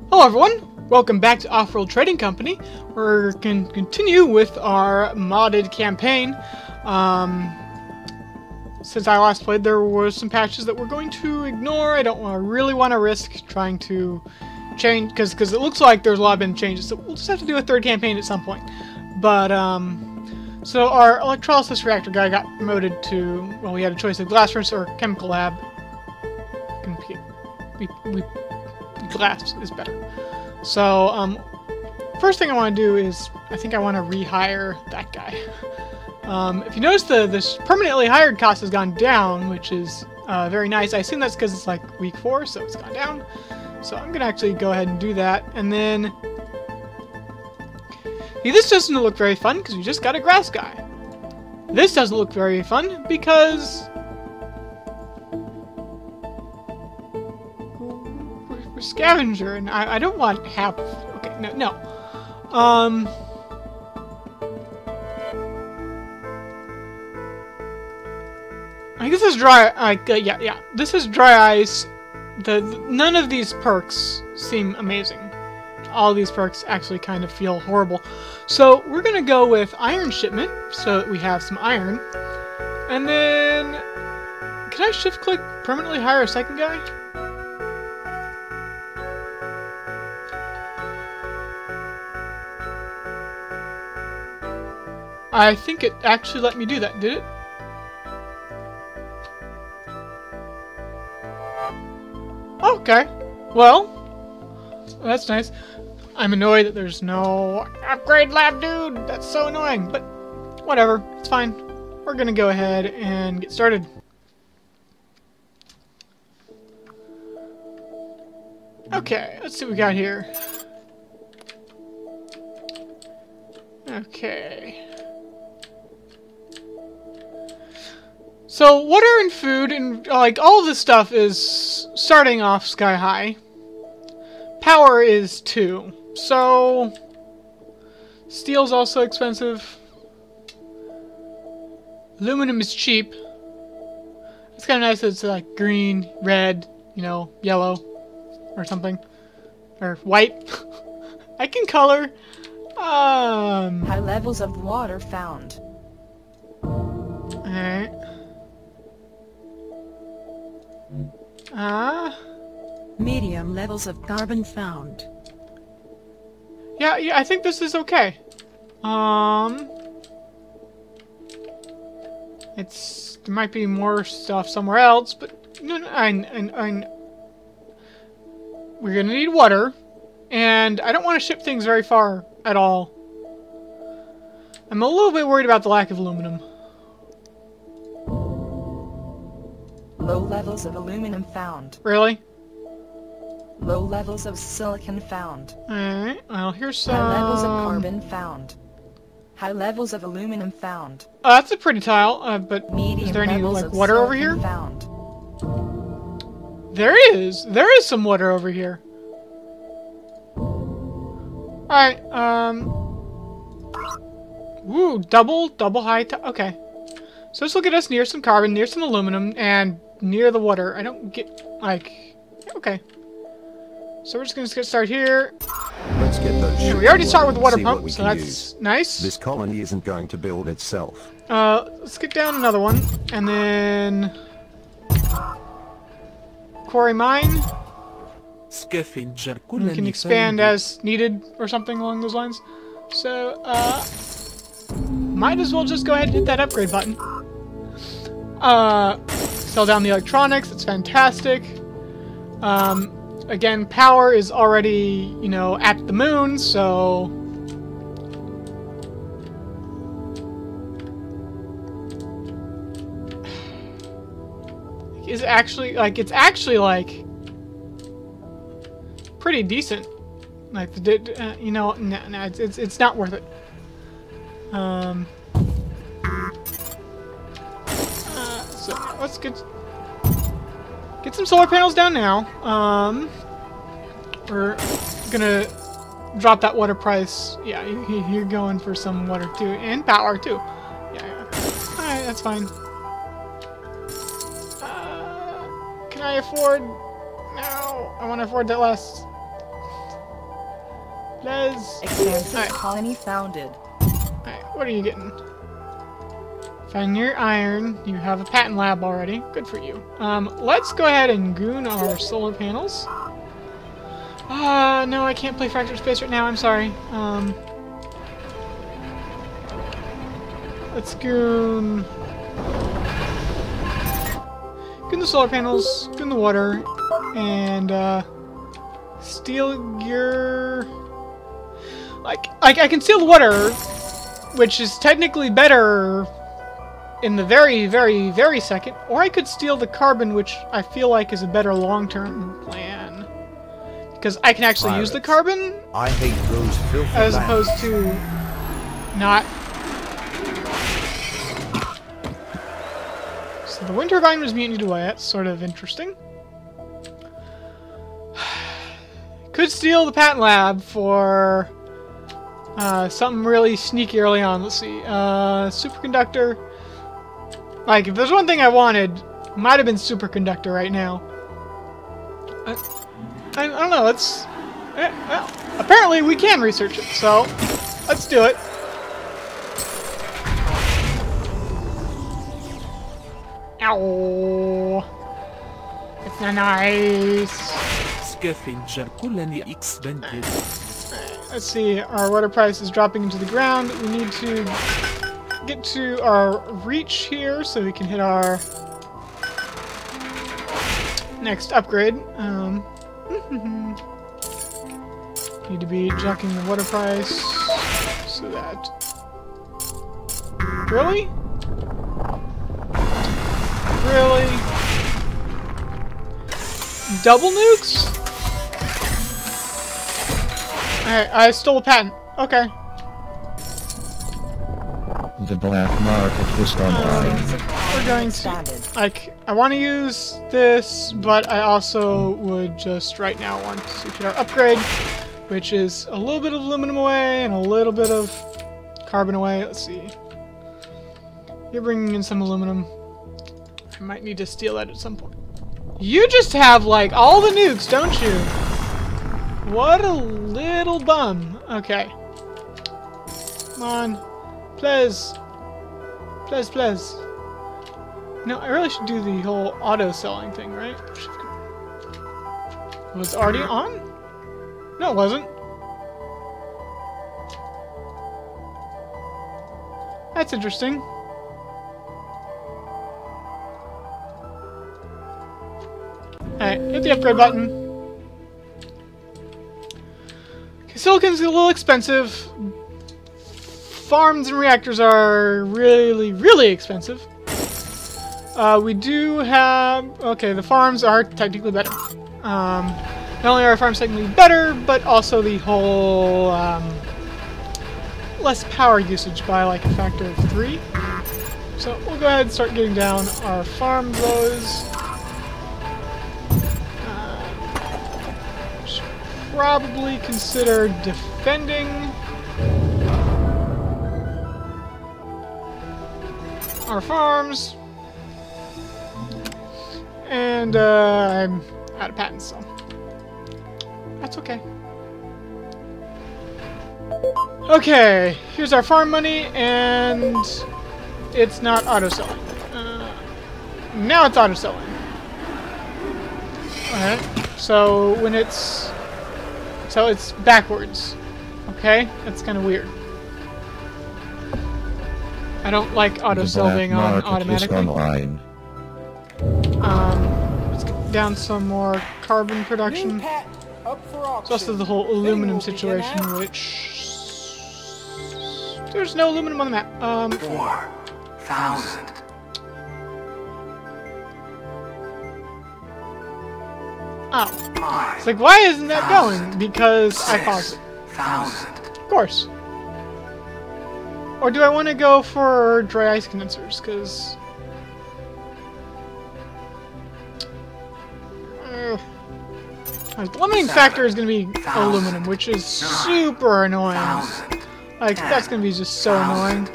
Hello everyone, welcome back to Offworld Trading Company. We're going to continue with our modded campaign. Since I last played, there were some patches that we're going to ignore. I don't really want to risk trying to change, because it looks like there's a lot of been changes, so we'll just have to do a third campaign at some point. But, so our electrolysis reactor guy got promoted to, well, we had a choice of glass furnace or chemical lab. Glass is better. So, first thing I want to do is, I think I want to rehire that guy. If you notice, this permanently hired cost has gone down, which is very nice. I assume that's because it's like week 4, so it's gone down. So I'm going to actually go ahead and do that. And then, see, this doesn't look very fun because we just got a grass guy. This doesn't look very fun because we're scavenger, and I don't want half. Okay, no. I guess this is dry. Yeah. This is dry ice. None of these perks seem amazing. All these perks actually kind of feel horrible. So we're gonna go with iron shipment, so that we have some iron. And then, can I shift click permanently hire a second guy? I think it actually let me do that, did it? Okay. Well, that's nice. I'm annoyed that there's no upgrade lab, dude. That's so annoying, but whatever. It's fine. We're gonna go ahead and get started. Okay, let's see what we got here. Okay. So, water and food and, like, all of this stuff is starting off sky high. Power is 2. So, steel's also expensive. Aluminum is cheap. It's kind of nice that it's, like, green, red, you know, yellow, or something. Or white. I can color. High levels of water found. Alright. Medium levels of carbon found. Yeah, I think this is okay. There might be more stuff somewhere else, but no, we're gonna need water, and I don't want to ship things very far at all. I'm a little bit worried about the lack of aluminum. Low levels of aluminum found. Really? Low levels of silicon found. Alright, well, here's some... High levels of carbon found. High levels of aluminum found. Oh, that's a pretty tile, but Medium is there any, levels like, of water over silicon here? Found. There is! There is some water over here. Alright, Ooh, double high okay. So let's look at us near some carbon, near some aluminum, and near the water. I don't get, like... Okay. So we're just gonna get started here. Let's get those. And we already start with the water see pump, what so we can that's use. nice. This colony isn't going to build itself. Let's get down another one, and then... Quarry mine. We can expand as needed, or something along those lines. So, might as well just go ahead and hit that upgrade button. Sell down the electronics, it's fantastic. Again, power is already, you know, at the moon, so... It's actually, like, pretty decent. Like, you know, no, it's not worth it. So, let's get some solar panels down now. We're gonna drop that water price. Yeah, you're going for some water too, and power too. Yeah. Alright, that's fine. Can I afford? No, I want to afford that last Let's... Expansive Alright. colony founded. Alright, what are you getting? Find your iron. You have a patent lab already. Good for you. Let's go ahead and goon our solar panels. No, I can't play Fractured Space right now. I'm sorry. Let's goon the solar panels, goon the water, and steal your... I can steal the water, which is technically better in the very, very, very second, or I could steal the carbon, which I feel like is a better long-term plan. Because I can actually use the carbon, I hate those filthy as bastards. opposed to not. So the wind turbine was mutinied away. That's sort of interesting. Could steal the patent lab for something really sneaky early on. Let's see. Superconductor. Like, if there's one thing I wanted, might have been superconductor right now. I don't know. Let's. Well, apparently we can research it, so let's do it. Ow! It's not nice. Scavenger colony expanded. Let's see. Our water price is dropping into the ground. We need to get to our reach here so we can hit our next upgrade. Need to be jacking the water price so that... Really? Really? Double nukes? Alright, I stole a patent. Okay. The black market is online. We're going to... I want to use this, but I also would just right now want to get our upgrade, which is a little bit of aluminum away and a little bit of carbon away. Let's see. You're bringing in some aluminum. I might need to steal that at some point. You just have, like, all the nukes, don't you? What a little bum. Okay. Come on. Please. Please, please. No, I really should do the whole auto-selling thing, right? Was it already on? No, it wasn't. That's interesting. Alright, hit the upgrade button. Okay, silicon's a little expensive. Farms and reactors are really, really expensive. We do have... Okay, the farms are technically better. Not only are our farms technically better, but also the whole... less power usage by like a factor of 3. So we'll go ahead and start getting down our farm blows. Should probably consider defending our farms. And I'm out of patents, so that's okay. Okay, here's our farm money, and it's not auto-selling. Now it's auto-selling. Alright, so when it's... So it's backwards. Okay? That's kind of weird. I don't like auto-sell being on automatically. Online. Let's get down some more carbon production. It's also the whole aluminum situation, which... There's no aluminum on the map. 4,000. Oh. It's like, why isn't that going? Because I paused it. 1,000. Of course. Or do I want to go for dry ice condensers? Because... the limiting factor is going to be aluminum, which is super annoying. Like, that's going to be just so annoying.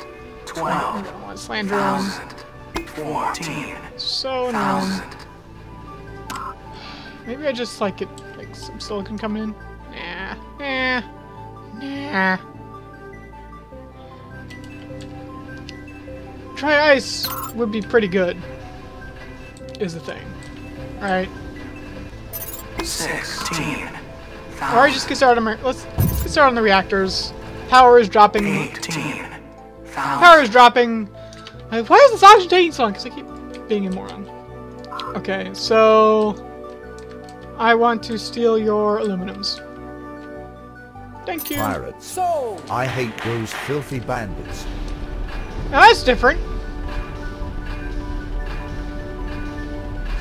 12. I want slant drilling. 14. So annoying. Maybe I just like get like some silicon coming in. Nah. Nah. Dry ice would be pretty good, is the thing. Right? 16. Alright, just get started on let's get started on the reactors. Power is dropping. 18. Power is dropping. Like, why is this oxygen taking so long? Because I keep being a moron. Okay, so I want to steal your aluminums. Thank you. Pirates. I hate those filthy bandits. Now that's different.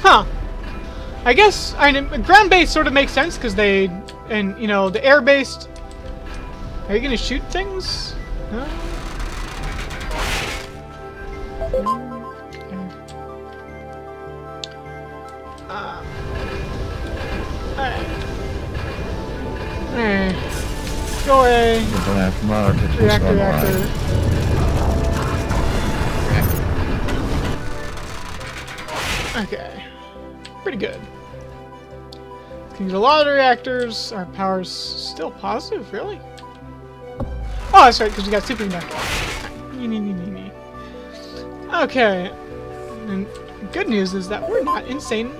Huh. I guess ground-based sort of makes sense because they, and you know, the air-based. Are you gonna shoot things? No. Alright. Go away. The black market is Reactor. Okay. Pretty good. Can get a lot of the reactors. Our power's still positive, really? Oh, that's right, because we got superconductor. Okay. And good news is that we're not insane.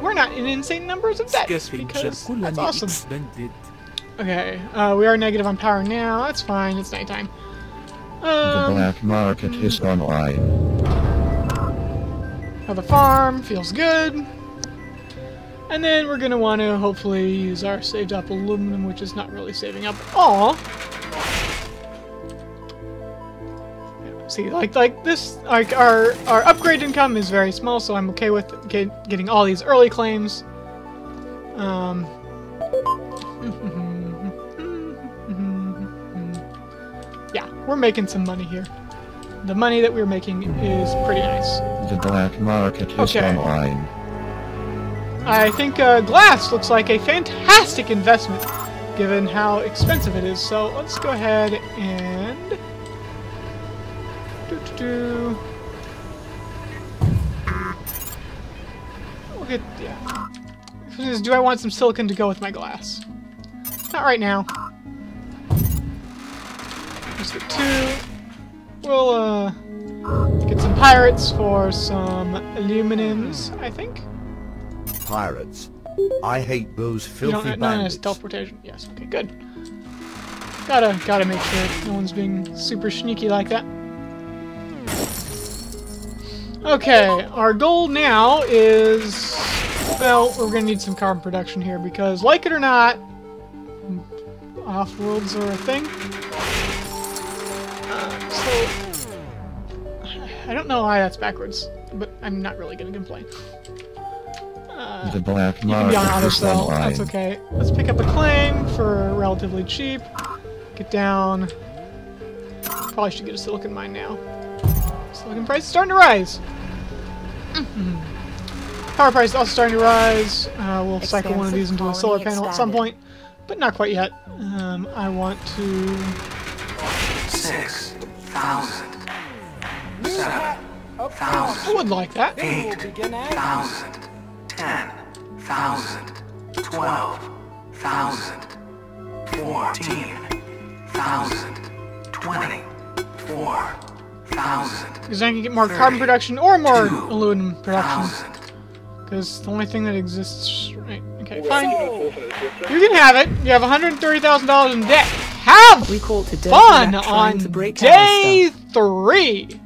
We're not in insane numbers of debt because that's awesome. Okay, we are negative on power now. That's fine. It's nighttime. The black market is online. The farm feels good. And then we're gonna want to hopefully use our saved up aluminum, which is not really saving up at all. See, like this, like our upgrade income is very small, so I'm okay with getting all these early claims. Yeah, we're making some money here. The money that we're making is pretty nice. The black market is online. I think glass looks like a fantastic investment, given how expensive it is. So let's go ahead and we'll get do I want some silicon to go with my glass? Not right now. Let's get 2. We'll get some pirates for some aluminums, I think. Pirates. I hate those filthy No, bandits. it's teleportation. Yes. Okay. Good. Gotta make sure no one's being super sneaky like that. Okay, our goal now is, well, we're gonna need some carbon production here because, like it or not, off-worlds are a thing. So I don't know why that's backwards, but I'm not really gonna complain. The black You can be on market auto is sell. online. That's okay. Let's pick up a claim for relatively cheap. Get down. Probably should get a silicon mine now. Silicon price is starting to rise. Power price is also starting to rise. We'll cycle one of these into a solar panel at some point, but not quite yet. I want to. 6,000. 7,000. I would like that. 8,000. 10,000. 12,000. 14,000. 24,000. Because I can get more carbon production or more aluminum production. Because the only thing that exists. Right. Okay, fine. You can have it. You have $130,000 in debt. Have We call to fun on day 3.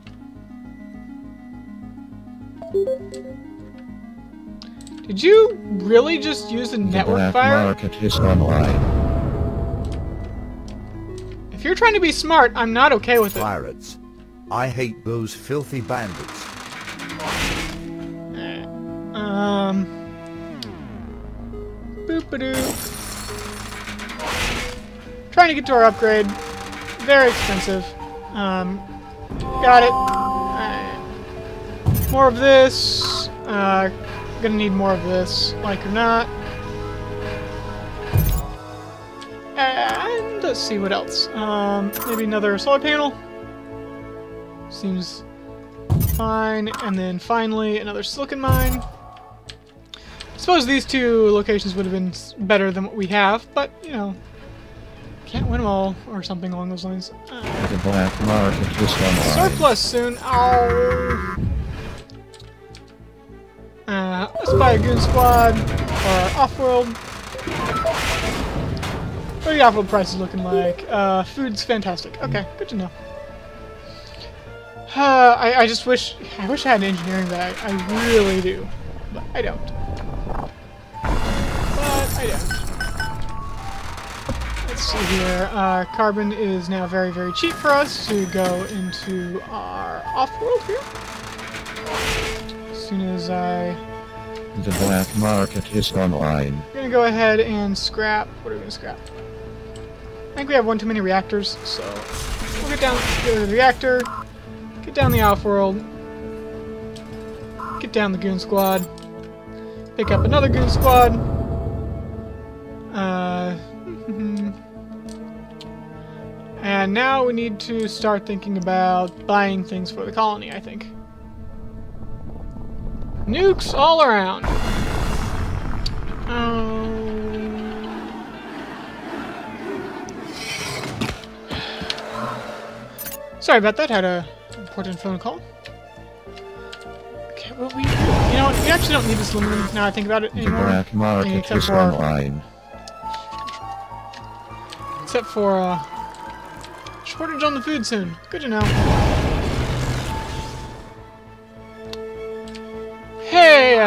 Did you really just use the The network black fire? market is online. If you're trying to be smart, I'm not okay with it. Pirates. I hate those filthy bandits. Boop-a-doo. Trying to get to our upgrade. Very expensive. Got it. More of this. Gonna need more of this, like or not. And let's see what else. Maybe another solar panel. Seems fine. And then finally another silicon mine. I suppose these two locations would have been better than what we have, but you know, Can't win them all, or something along those lines. The black market is online. Surplus soon. Oh. Let's buy a goon squad or offworld. What are the offworld prices looking like? Food's fantastic. Okay, good to know. I just wish I had an engineering bag. I really do, but I don't. But I don't. Let's see here. Carbon is now very, very cheap for us to go into our offworld here. As soon as The black market is online. we're gonna go ahead and scrap. What are we gonna scrap? I think we have one too many reactors, so we'll get rid of the reactor, get down the offworld, get down the goon squad, pick up another goon squad. And now we need to start thinking about buying things for the colony, I think. Nukes all around. Sorry about that, had a important phone call. Okay, well, you know what, we actually don't need this aluminum now I think about it The anymore. black market Except is for- online. Except for, shortage on the food soon. Good to know. Hey,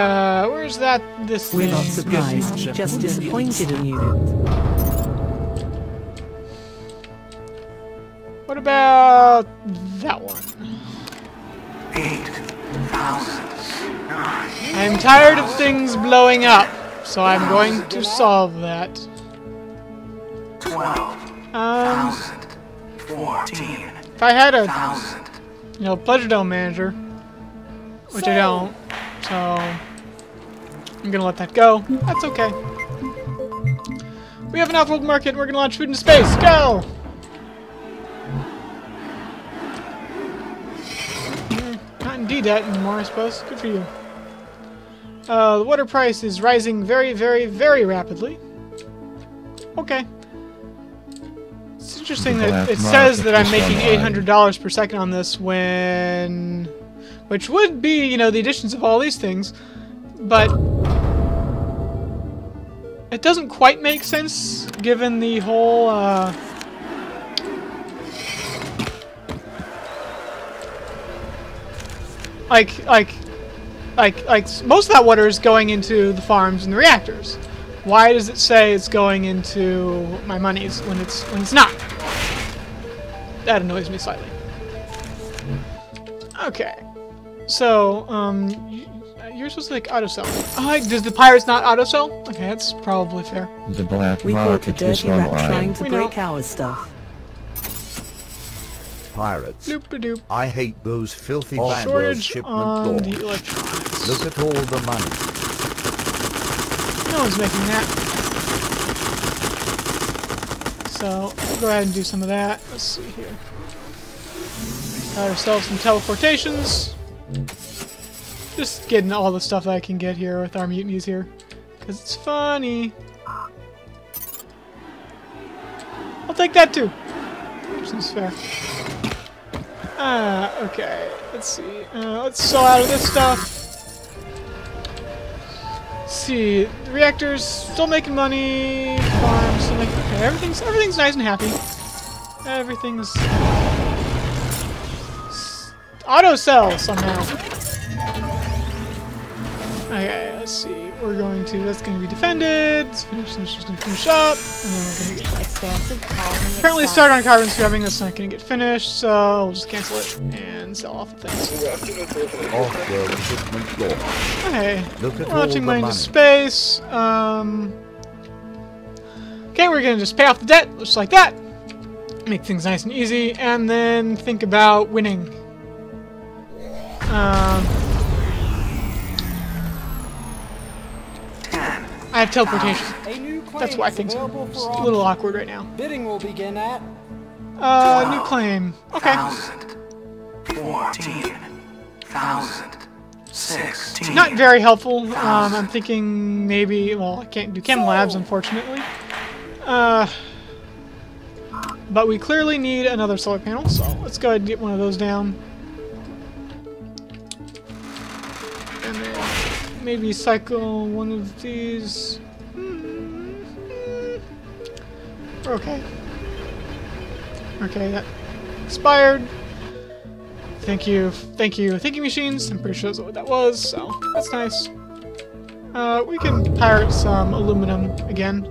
where's this We're thing? not surprised, just disappointed in you. What about that one? 8,000. I'm tired of things blowing up, so I'm going to solve that. 12,000. 14,000. If I had a, Pleasure Dome manager, which I don't, so I'm gonna let that go. That's okay. We have an off-world market, and we're gonna launch food into space. Go! Not in D-Debt anymore, I suppose. Good for you. The water price is rising very, very, very rapidly. Okay. It's interesting that it says that I'm making $800 per second on this when... Which would be, the additions of all these things. But... It doesn't quite make sense, given the whole, most of that water is going into the farms and the reactors. Why does it say it's going into my monies when it's not? That annoys me slightly. Okay, so you're supposed to auto sell. Oh, does the pirates not auto sell? Okay, that's probably fair. The black We caught a market is dirty rat trying online. to We know. break our stuff. Pirates. Doop-a-doop. I hate those filthy bandits. Shortage Shipment on the laws. electronics. Look at all the money. No one's making that. So, we'll go ahead and do some of that. Let's see here. Got ourselves some teleportations. Just getting all the stuff that I can get here with our mutinies here. Because it's funny. I'll take that too. Seems fair. Okay. Let's see. Let's sell out of this stuff. See, the reactors still making money. Farms still making. Okay, everything's nice and happy. Everything's auto sell somehow. Okay, let's see. That's going to be defended. Let's finish. This is going to finish up, and then we're going to get. Expansive colony. Apparently, start on carbon scrapping. That's not going to get finished, so we'll just cancel it and sell off the things. Off-world shipment laws. Okay, Look at all launching the money into money. space. Okay, we're gonna just pay off the debt, just like that. Make things nice and easy, and then think about winning. I have teleportation. A new claim That's why is things are available just for a auction. little awkward right now. Bidding will begin at New claim. Okay. 14,000. 16. Not very helpful. I'm thinking maybe. Well, I can't do chem labs, unfortunately. But we clearly need another solar panel, so let's go ahead and get one of those down. And then maybe cycle one of these. Okay. Okay, that expired. Thank you, thinking machines. I'm pretty sure that's what that was, so that's nice. We can pirate some aluminum again.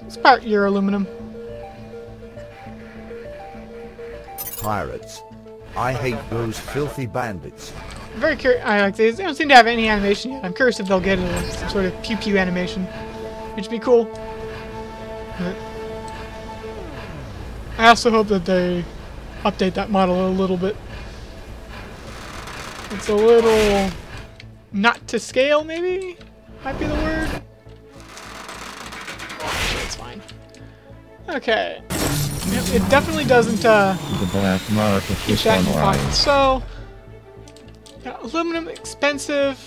Let's pirate your aluminum. Pirates. I hate those filthy bandits. I'm very curious. I like these. They don't seem to have any animation yet. I'm curious if they'll get some sort of pew pew animation, which would be cool. But I also hope that they update that model a little bit. It's a little not to scale, maybe? Might be the word. Actually, it's fine. Okay. Yep, it definitely doesn't The black market keep is that in online. mind. So, yeah, aluminum expensive.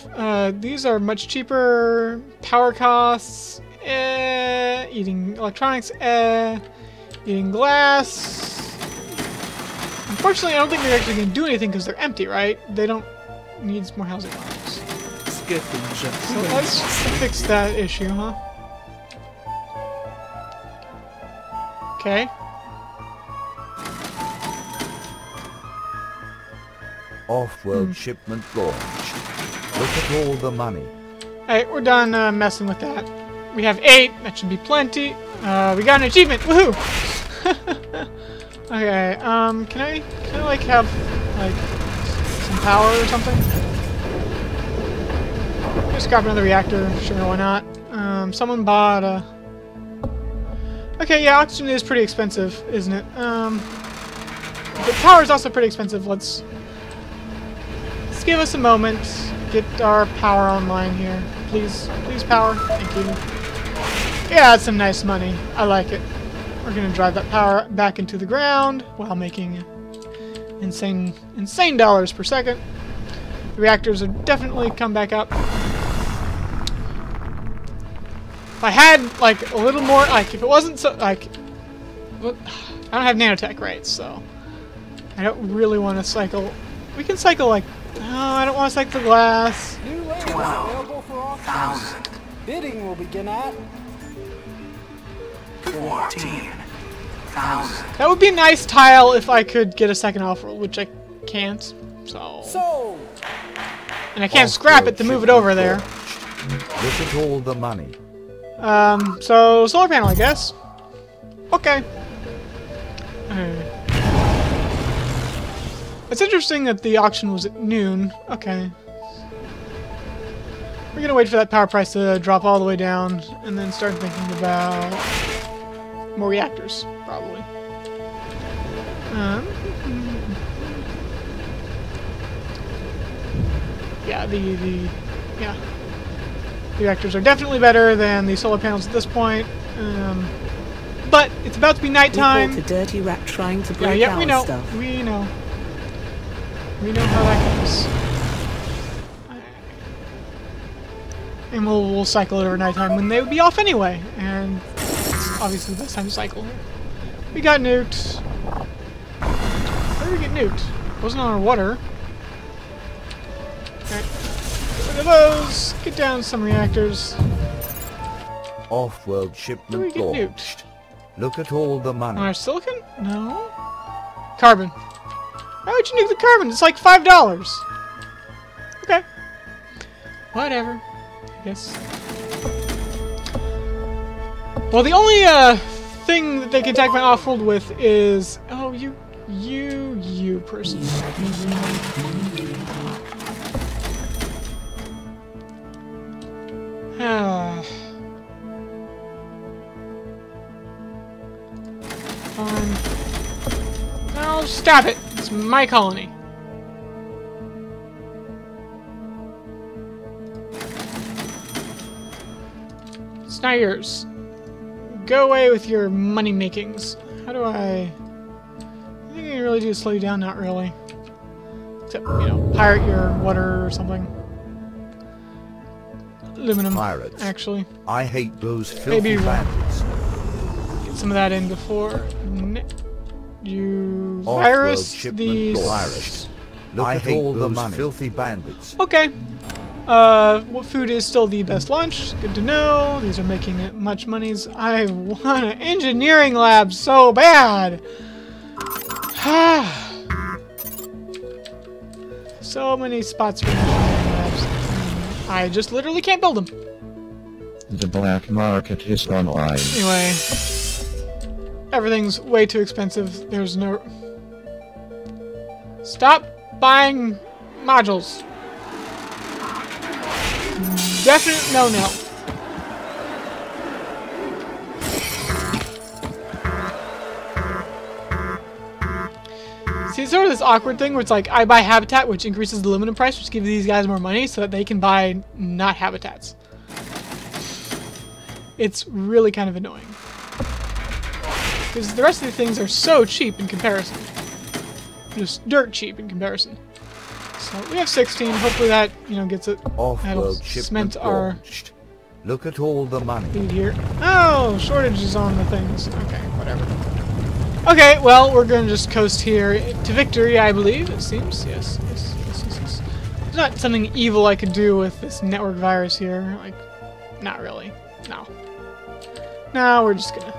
These are much cheaper. Power costs. Eating electronics. Eating glass. Unfortunately, I don't think they're actually going to do anything because they're empty, right? They don't need more housing models. So let's fix that issue, huh? Okay. Off-world shipment launched. Look at all the money. Alright, we're done messing with that. We have 8. That should be plenty. We got an achievement. Woohoo! Okay, can I like have like some power or something? Just grab another reactor. Sure, why not? Someone bought a... Okay, yeah, oxygen is pretty expensive, isn't it? The power is also pretty expensive. Let's give us a moment. Get our power online here. Please, power. Thank you. Yeah, that's some nice money. I like it. We're gonna drive that power back into the ground while making insane dollars per second. The reactors have definitely come back up. If I had like a little more, like if it wasn't so like, I don't have nanotech, right? So I don't really want to cycle. We can cycle like, no, I don't want to cycle the glass. New land available for auction. Bidding will begin at 14,000. That would be a nice tile if I could get a second offworld, which I can't. So. And I can't scrap it to move it over there. Look at all the money. So solar panel, I guess. Okay. It's interesting that the auction was at noon. Okay. We're gonna wait for that power price to drop all the way down, and then start thinking about more reactors, probably. Yeah, the reactors are definitely better than the solar panels at this point. But it's about to be nighttime. We caught a dirty rat trying to break Yeah, our we know. stuff. We know. We know how that goes. And we'll cycle it over nighttime when they would be off anyway. And it's obviously the best time to cycle. We got nuked. Where did we get nuked? Wasn't on our water. Okay. Get rid of those. Get down some reactors. Off-world Where did we shipment get launched. nuked? Look at all the On money. our silicon? No. Carbon. Why would you nuke the carbon? It's like $5. Okay. Whatever. I guess. Well, the only thing that they can attack my offworld with is... Oh, you person. Fine. No, stop it! It's my colony. It's not yours. Go away with your money makings. How do I... I think I can really do slow you down, not really. Except, you know, pirate your water or something. Aluminum, Pirates. actually. I hate those filthy Maybe wrong. bandits. some of that in before you Offworld virus shipment these. virus. I hate all the money. Filthy bandits. Okay. What food is still the best lunch? Good to know. These are making it much monies. I want an engineering lab so bad. So many spots for engineering labs. I just literally can't build them. The black market is online. Anyway, everything's way too expensive. There's no... Stop buying modules. Definite no. See, it's sort of this awkward thing where it's like, I buy habitat, which increases the aluminum price, which gives these guys more money so that they can buy not habitats. It's really kind of annoying. Because the rest of the things are so cheap in comparison. Just dirt cheap in comparison. So we have 16. Hopefully that, you know, gets it. That'll Offworld cement shipment our launched. Look at all the money. lead here. Oh, shortages on the things. Okay, whatever. Okay, well, we're gonna just coast here to victory, I believe. It seems. Yes. There's not something evil I could do with this network virus here. Like, not really. No. No, we're just gonna.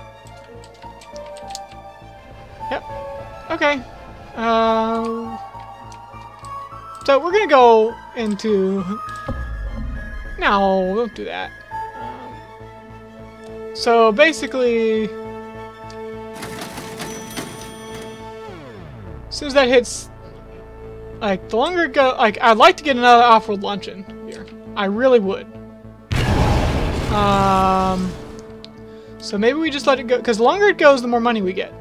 Yep. Okay. So we're gonna go into... No, don't do that. So basically... As soon as that hits... Like, the longer it goes... Like, I'd like to get another off-world luncheon here. I really would. So maybe we just let it go... Because the longer it goes, the more money we get.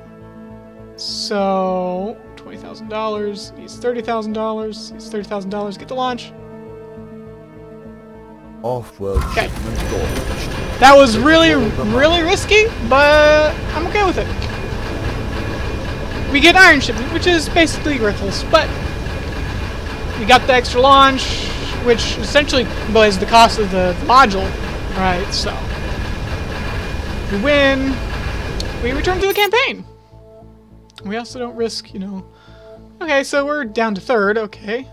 So... $20,000, he's $30,000, he's $30,000, get the launch. Offworld shipment launched. That was really risky, but I'm okay with it. We get iron shipment, which is basically worthless, but we got the extra launch, which essentially was the cost of the module, right? So we win, we return to the campaign. We also don't risk, you know. Okay, so we're down to third, okay.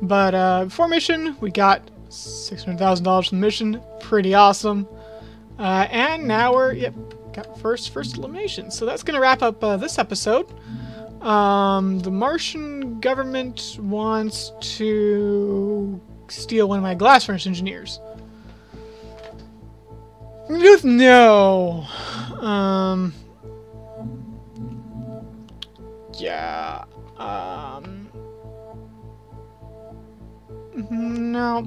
But before mission, we got $600,000 from the mission. Pretty awesome. And now we're, yep, got first elimination. So that's going to wrap up this episode. The Martian government wants to steal one of my glass furnace engineers. No. Yeah. No.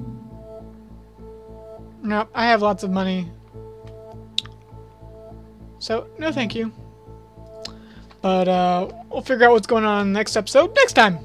Nope, I have lots of money. So, no thank you. But, we'll figure out what's going on in the next episode next time.